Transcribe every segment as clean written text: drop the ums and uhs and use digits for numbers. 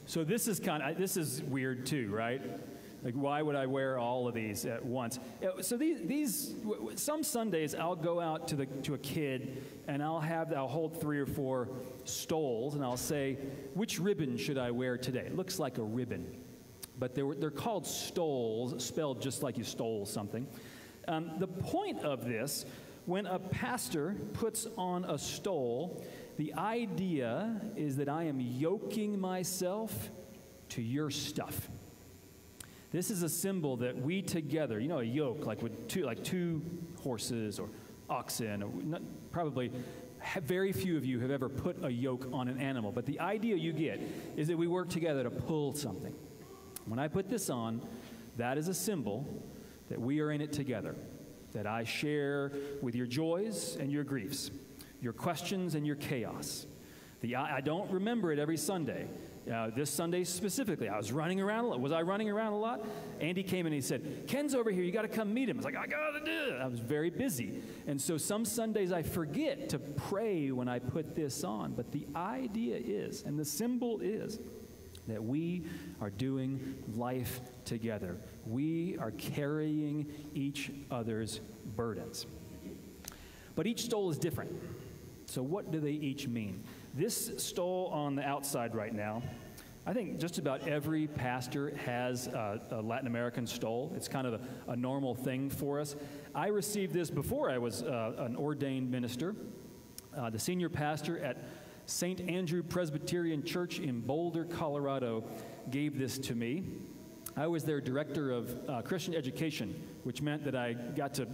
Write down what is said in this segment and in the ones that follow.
So this is weird too, right? Like, why would I wear all of these at once? So these some Sundays I'll go out to a kid and I'll hold 3 or 4 stoles and I'll say, which ribbon should I wear today? It looks like a ribbon, but they're called stoles, spelled just like you stole something. The point of this, when a pastor puts on a stole, the idea is that I am yoking myself to your stuff. This is a symbol that we together, a yoke, like with two horses or oxen, or probably very few of you have ever put a yoke on an animal, but the idea you get is that we work together to pull something. When I put this on, that is a symbol that we are in it together, that I share with your joys and your griefs, your questions and your chaos. I don't remember it every Sunday. This Sunday specifically, I was running around a lot. Was I running around a lot? Andy came in and he said, Ken's over here, you got to come meet him. I was like, I got to do it. I was very busy. And so some Sundays I forget to pray when I put this on. But the idea is, and the symbol is, that we are doing life together. We are carrying each other's burdens. But each stole is different. So what do they each mean? This stole on the outside right now, I think just about every pastor has a Latin American stole. It's kind of a normal thing for us. I received this before I was an ordained minister. The senior pastor at St. Andrew Presbyterian Church in Boulder, Colorado, gave this to me. I was their director of Christian education, which meant that I got to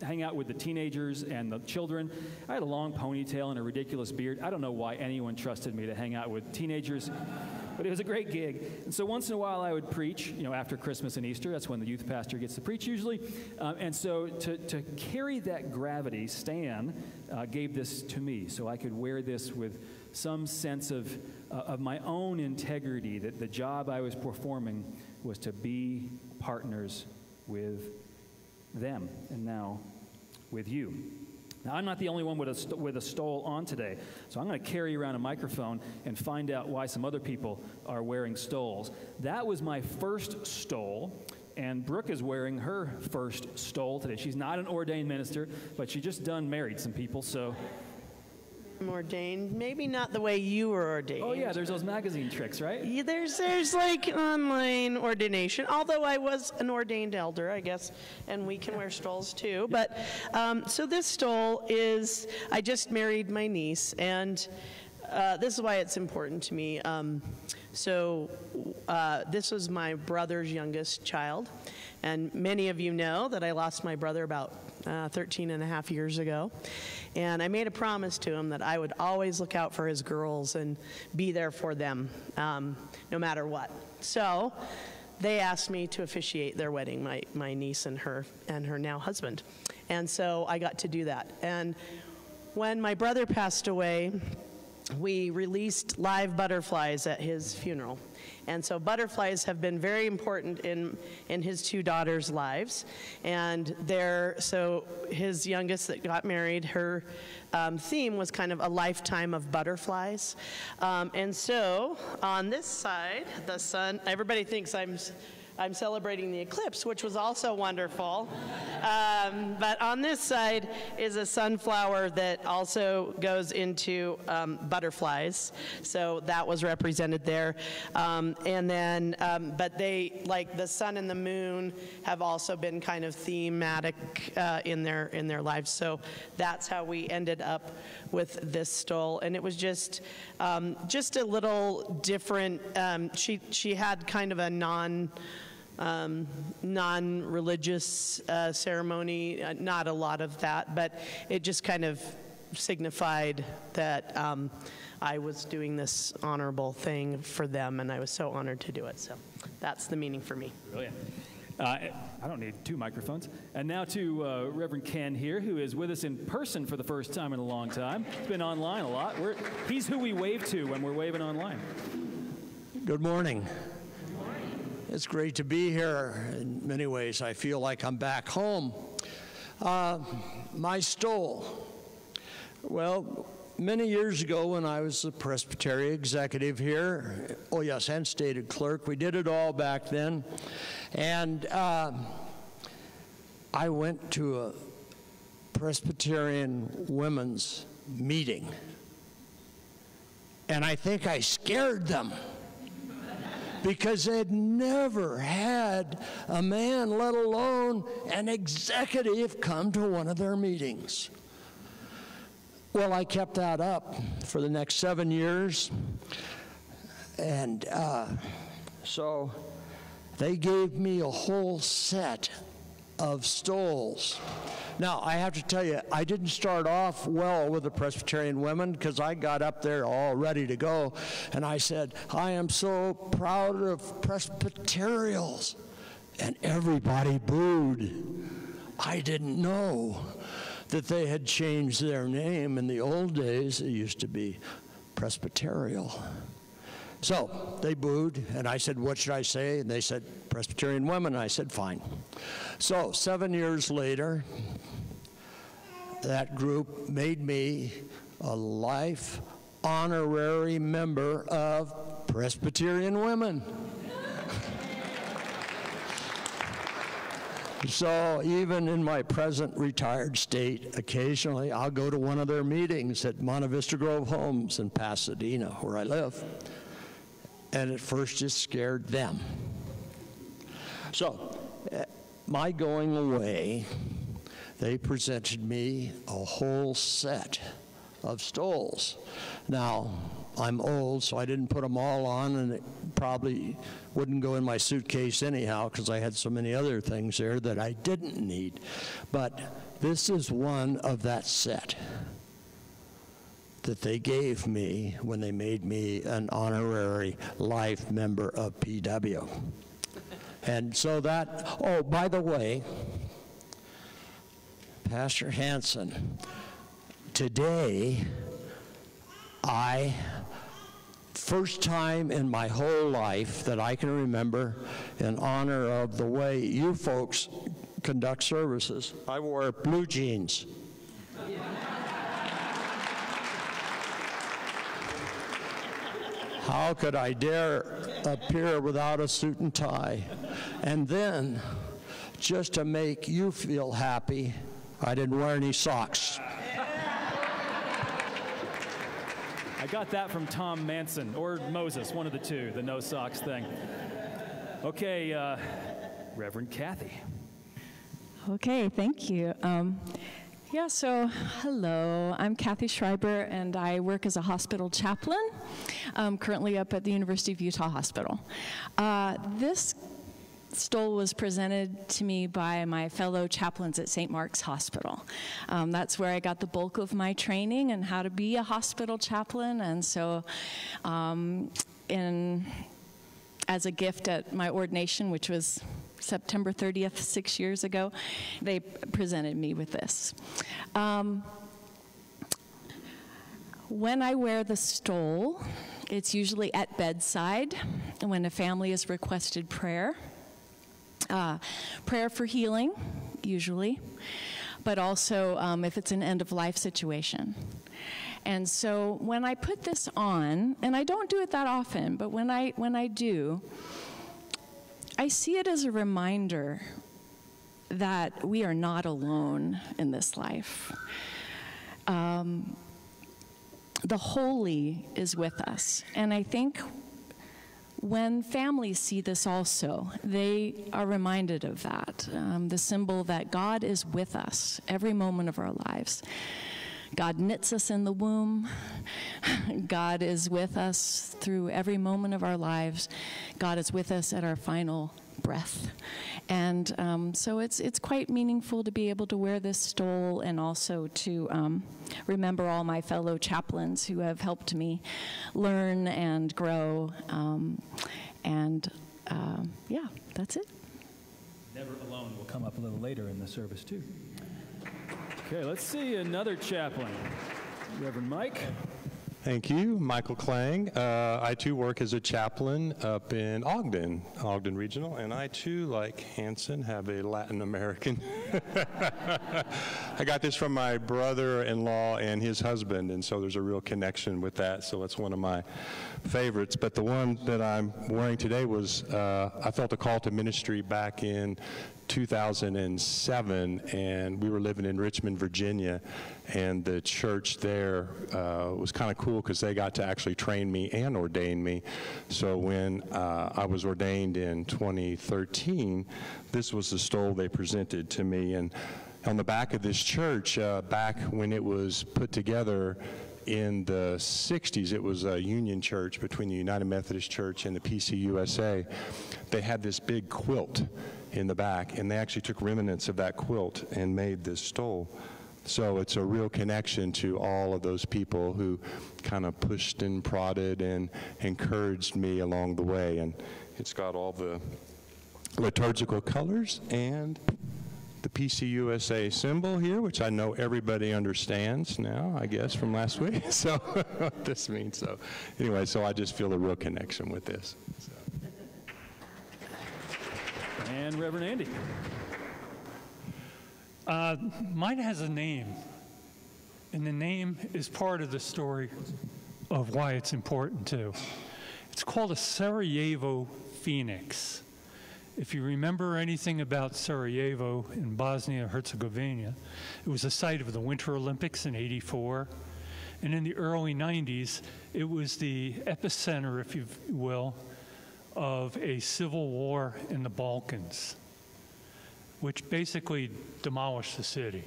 hang out with the teenagers and the children. I had a long ponytail and a ridiculous beard. I don't know why anyone trusted me to hang out with teenagers, but it was a great gig. And so once in a while I would preach, after Christmas and Easter. That's when the youth pastor gets to preach usually. And so to carry that gravity, Stan gave this to me so I could wear this with some sense of my own integrity, that the job I was performing was to be partners with them, and now with you. Now, I'm not the only one with a stole on today, so I'm going to carry around a microphone and find out why some other people are wearing stoles. That was my first stole, and Brooke is wearing her first stole today. She's not an ordained minister, but she just married some people, so... I'm ordained, maybe not the way you were ordained. Oh yeah, there's those magazine tricks, right? Yeah, there's like online ordination, although I was an ordained elder, I guess, and we can wear stoles too. But so this stole is, I just married my niece, and this is why it's important to me. This was my brother's youngest child, and many of you know that I lost my brother about 13 and a half years ago. And I made a promise to him that I would always look out for his girls and be there for them, no matter what. So they asked me to officiate their wedding, my niece and her now husband. And so I got to do that. And when my brother passed away, we released live butterflies at his funeral. And so butterflies have been very important in his 2 daughters' lives. And so his youngest that got married, her theme was kind of a lifetime of butterflies. And so on this side, the sun, everybody thinks I'm celebrating the eclipse, which was also wonderful. But on this side is a sunflower that also goes into butterflies. So that was represented there. And then, but they, like the sun and the moon, have also been kind of thematic in their lives. So that's how we ended up with this stole. And it was just a little different. She had kind of a non-religious ceremony, not a lot of that, but it just kind of signified that I was doing this honorable thing for them, and I was so honored to do it. So that's the meaning for me. Brilliant. I don't need 2 microphones. And now to Reverend Ken here, who is with us in person for the first time in a long time. He's been online a lot. He's who we wave to when we're waving online. Good morning. It's great to be here. In many ways, I feel like I'm back home. My stole. Well, many years ago when I was the Presbyterian executive here, oh yes, and stated clerk, we did it all back then, and I went to a Presbyterian women's meeting, and I think I scared them because they'd never had a man, let alone an executive, come to one of their meetings. Well, I kept that up for the next 7 years, and so they gave me a whole set of stoles. Now, I have to tell you, I didn't start off well with the Presbyterian women, because I got up there all ready to go, and I said, I am so proud of Presbyterians, and everybody booed. I didn't know that they had changed their name. In the old days, it used to be Presbyterian. So they booed, and I said, what should I say? And they said, Presbyterian women. And I said, fine. So 7 years later, that group made me a life honorary member of Presbyterian women. So even in my present retired state, occasionally I'll go to one of their meetings at Monte Vista Grove Homes in Pasadena, where I live. And at first it scared them. So my going away, they presented me a whole set of stoles. Now, I'm old, so I didn't put them all on, and it probably wouldn't go in my suitcase anyhow, because I had so many other things there that I didn't need. But this is one of that set that they gave me when they made me an honorary life member of PW. And so that, oh, by the way, Pastor Hanson, today, first time in my whole life that I can remember, in honor of the way you folks conduct services, I wore blue jeans. How could I dare appear without a suit and tie? And then, just to make you feel happy, I didn't wear any socks. I got that from Tom Manson, or Moses, one of the two, the no socks thing. Okay, Reverend Kathy. Okay, thank you. Yeah, so hello, I'm Kathy Schreiber, and I work as a hospital chaplain, currently up at the University of Utah Hospital. This stole was presented to me by my fellow chaplains at St. Mark's Hospital. That's where I got the bulk of my training and how to be a hospital chaplain, and so as a gift at my ordination, which was September 30th, 6 years ago, they presented me with this. When I wear the stole, it's usually at bedside when a family has requested prayer. Prayer for healing, usually, but also if it's an end-of-life situation. And so when I put this on, and I don't do it that often, but when I do, I see it as a reminder that we are not alone in this life. The holy is with us. And I think when families see this also, they are reminded of that, the symbol that God is with us every moment of our lives. God knits us in the womb. God is with us through every moment of our lives. God is with us at our final breath. And so it's quite meaningful to be able to wear this stole, and also to remember all my fellow chaplains who have helped me learn and grow. Yeah, that's it. Never Alone will come up a little later in the service, too. Okay, let's see another chaplain. Reverend Mike. Thank you, Michael Klang. I too work as a chaplain up in Ogden Regional, and I too, like Hanson, have a Latin American. I got this from my brother-in-law and his husband, and so there's a real connection with that, so it's one of my favorites. But the one that I'm wearing today was, I felt a call to ministry back in 2007, and we were living in Richmond, Virginia, and the church there was kind of cool because they got to actually train me and ordain me. So when I was ordained in 2013, this was the stole they presented to me. And on the back of this church, back when it was put together in the 60s, it was a union church between the United Methodist Church and the U.S.A. They had this big quilt in the back, and they actually took remnants of that quilt and made this stole. So it's a real connection to all of those people who kind of pushed and prodded and encouraged me along the way. And it's got all the liturgical colors and the U.S.A. symbol here, which I know everybody understands now, I guess, from last week. So what this means. So anyway, so I just feel a real connection with this. So. And Reverend Andy. Mine has a name, and the name is part of the story of why it's important too. It's called a Sarajevo Phoenix. If you remember anything about Sarajevo in Bosnia-Herzegovina, it was the site of the Winter Olympics in '84, and in the early '90s, it was the epicenter, if you will, of a civil war in the Balkans, which basically demolished the city.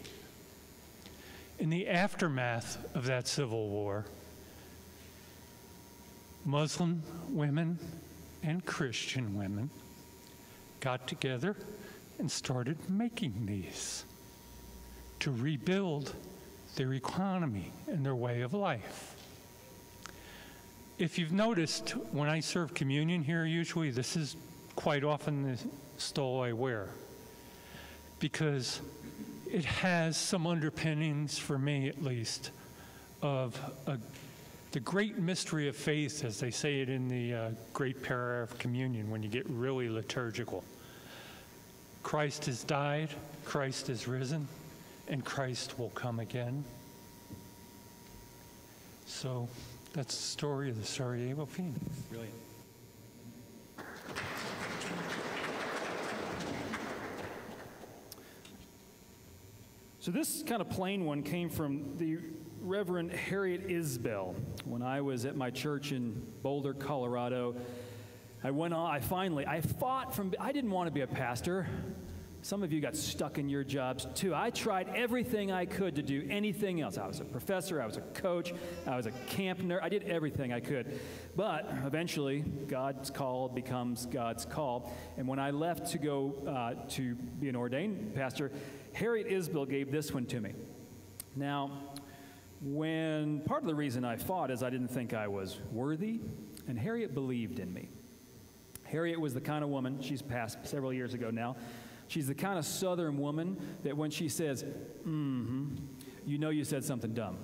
In the aftermath of that civil war, Muslim women and Christian women got together and started making these to rebuild their economy and their way of life. If you've noticed, when I serve communion here, usually this is quite often the stole I wear, because it has some underpinnings, for me at least, of the great mystery of faith, as they say it in the great prayer of communion when you get really liturgical. Christ has died, Christ is risen, and Christ will come again. So that's the story of the Sarajevo Phoenix. Brilliant. So this kind of plain one came from the Reverend Harriet Isbell. When I was at my church in Boulder, Colorado, I didn't want to be a pastor. Some of you got stuck in your jobs too. I tried everything I could to do anything else. I was a professor, I was a coach, I was a camp nurse. I did everything I could. But eventually, God's call becomes God's call. And when I left to go to be an ordained pastor, Harriet Isbell gave this one to me. Now, part of the reason I fought is I didn't think I was worthy, and Harriet believed in me. Harriet was the kind of woman, she's passed several years ago now, she's the kind of Southern woman that when she says, you know you said something dumb.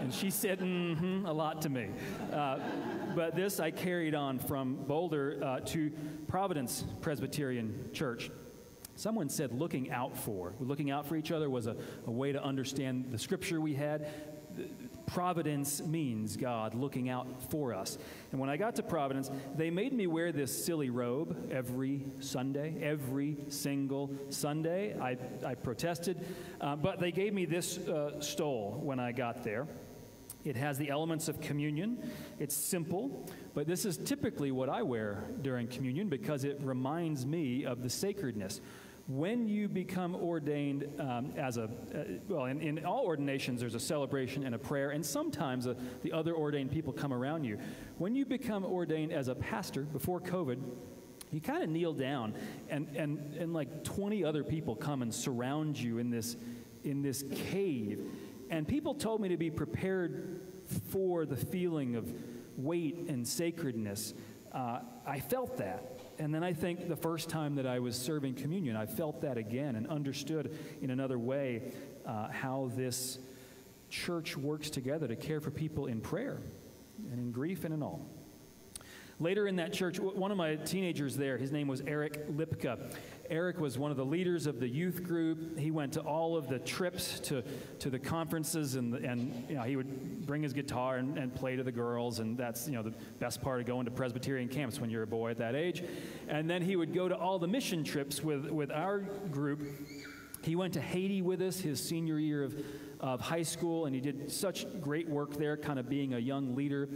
And she said, a lot to me. But this I carried on from Boulder to Providence Presbyterian Church. Someone said looking out for each other was a way to understand the scripture we had. Providence means God looking out for us. And when I got to Providence, they made me wear this silly robe every Sunday, every single Sunday. I protested, but they gave me this stole when I got there. It has the elements of communion. It's simple, but this is typically what I wear during communion because it reminds me of the sacredness. When you become ordained in all ordinations, there's a celebration and a prayer, and sometimes the other ordained people come around you. When you become ordained as a pastor before COVID, you kind of kneel down, and like 20 other people come and surround you in this cave. And people told me to be prepared for the feeling of weight and sacredness. I felt that. And then I think the first time that I was serving communion, I felt that again and understood in another way how this church works together to care for people in prayer and in grief and in all. Later in that church, one of my teenagers there, his name was Eric Lipka. Eric was one of the leaders of the youth group. He went to all of the trips to the conferences, and you know, he would bring his guitar and play to the girls, and that's, you know, the best part of going to Presbyterian camps when you're a boy at that age. And then he would go to all the mission trips with our group. He went to Haiti with us his senior year of high school, and he did such great work there, kind of being a young leader.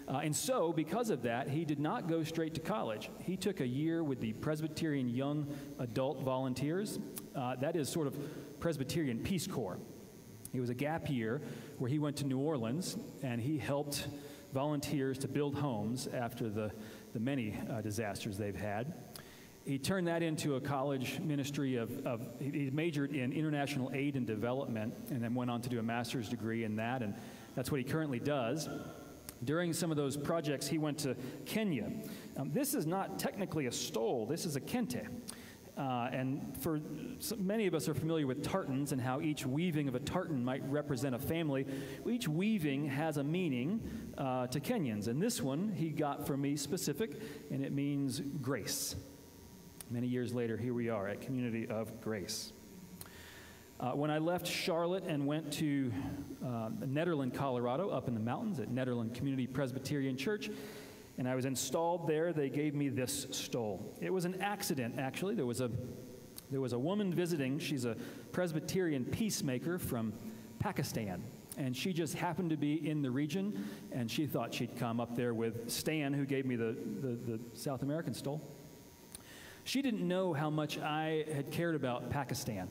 And so, because of that, he did not go straight to college. He took a year with the Presbyterian Young Adult Volunteers. That is sort of Presbyterian Peace Corps. It was a gap year where he went to New Orleans, and he helped volunteers to build homes after the many disasters they've had. He turned that into a college ministry he majored in international aid and development, and then went on to do a master's degree in that, and that's what he currently does. During some of those projects, he went to Kenya. This is not technically a stole, this is a kente. And many of us are familiar with tartans and how each weaving of a tartan might represent a family. Each weaving has a meaning to Kenyans, and this one he got from me specific, and it means grace. Many years later, here we are at Community of Grace. When I left Charlotte and went to Nederland, Colorado, up in the mountains at Nederland Community Presbyterian Church, and I was installed there, they gave me this stole. It was an accident, actually. There was a woman visiting. She's a Presbyterian peacemaker from Pakistan, and she just happened to be in the region, and she thought she'd come up there with Stan, who gave me the South American stole. She didn't know how much I had cared about Pakistan.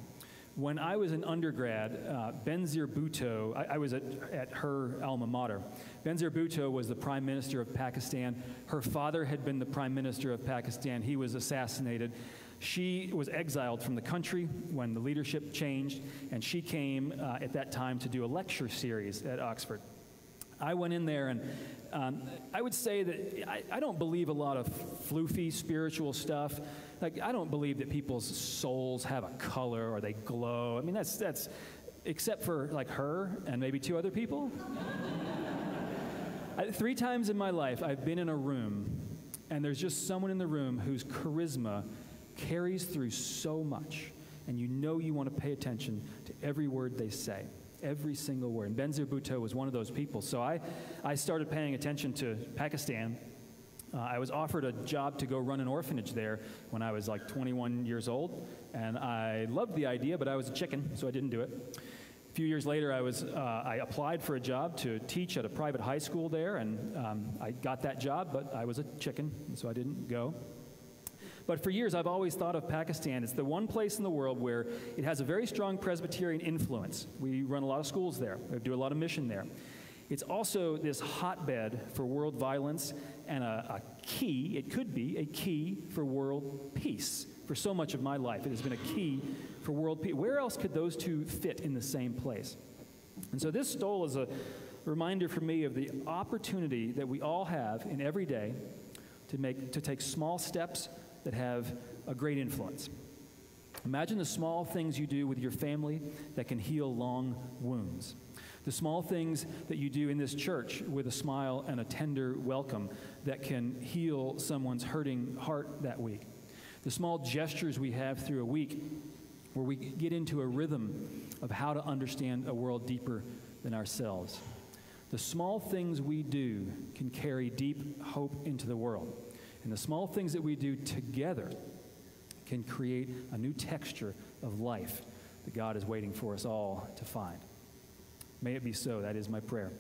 When I was an undergrad, Benazir Bhutto, I was at her alma mater. Benazir Bhutto was the prime minister of Pakistan. Her father had been the prime minister of Pakistan. He was assassinated. She was exiled from the country when the leadership changed, and she came at that time to do a lecture series at Oxford. I went in there, and I would say that I don't believe a lot of floofy spiritual stuff. Like, I don't believe that people's souls have a color or they glow. I mean, that's except for like her and maybe two other people. 3 times in my life, I've been in a room, and there's just someone in the room whose charisma carries through so much, and you know you want to pay attention to every word they say. Every single word. And Benazir Bhutto was one of those people. So I started paying attention to Pakistan. I was offered a job to go run an orphanage there when I was like 21 years old. And I loved the idea, but I was a chicken, so I didn't do it. A few years later, I applied for a job to teach at a private high school there, and I got that job, but I was a chicken, so I didn't go. But for years, I've always thought of Pakistan as the one place in the world where it has a very strong Presbyterian influence. We run a lot of schools there. We do a lot of mission there. It's also this hotbed for world violence and a key, it could be a key for world peace. For so much of my life, it has been a key for world peace. Where else could those two fit in the same place? And so this stole is a reminder for me of the opportunity that we all have in every day to take small steps that have a great influence. Imagine the small things you do with your family that can heal long wounds. The small things that you do in this church with a smile and a tender welcome that can heal someone's hurting heart that week. The small gestures we have through a week where we get into a rhythm of how to understand a world deeper than ourselves. The small things we do can carry deep hope into the world. And the small things that we do together can create a new texture of life that God is waiting for us all to find. May it be so. That is my prayer.